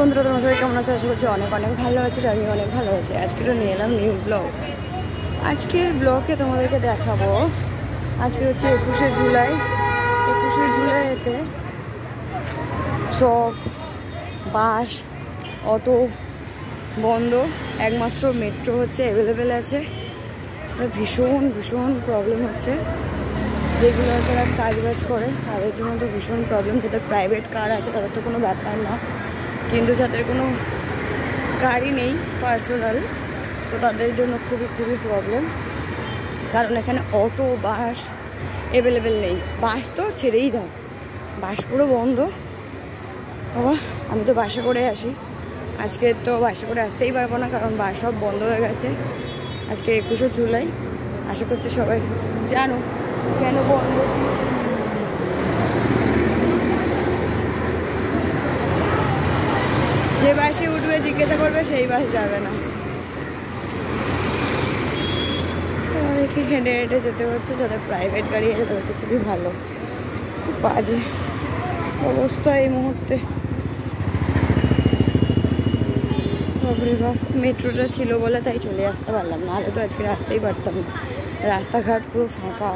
বন্ধুরা, তোমার সবাই কেমন আছে? আশা করছি অনেক অনেক ভালো আছে। আমি অনেক ভালো আছি। আজকে নিয়ে এলাম নিউ ব্লগ। আজকের ব্লগে তোমাদেরকে দেখাবো, আজকে হচ্ছে 21শে জুলাই। 21শে জুলাইতে সব বাস অটো বন্ধ, একমাত্র মেট্রো হচ্ছে অ্যাভেলেবেল আছে। ভীষণ ভীষণ প্রবলেম হচ্ছে। রেগুলার যারা কাজ বাজ করে তাদের জন্য তো ভীষণ প্রবলেম। যাদের প্রাইভেট কার আছে তাদের তো কোনো ব্যাপার না, কিন্তু যাদের কোনো গাড়ি নেই পার্সোনাল, তো তাদের জন্য খুবই খুবই প্রবলেম। কারণ এখানে অটো বাস অ্যাভেলেবেল নেই। বাস তো ছেড়েই দাও, বাস পুরো বন্ধ। বাবা, আমি তো বাসে করে আসি, আজকে তো বাসে করে আসতেই পারবো না, কারণ বাস সব বন্ধ হয়ে গেছে। আজকে 21শে জুলাই। আশা করছি সবাই জানো কেন বন্ধ। যে বাসে উঠবে জিজ্ঞাসা করবে, সেই বাস যাবে না। আমাদেরকে হেঁটে হেঁটে যেতে হচ্ছে। যাদের প্রাইভেট গাড়ি আছে তাদের তো খুবই ভালো। খুব বাজে অবস্থা এই মুহূর্তে। মেট্রোটা ছিল বলে তাই চলে আসতে পারলাম, নাহলে তো আজকে আসতেই পারতাম না। রাস্তাঘাট পুরো ফাঁকা।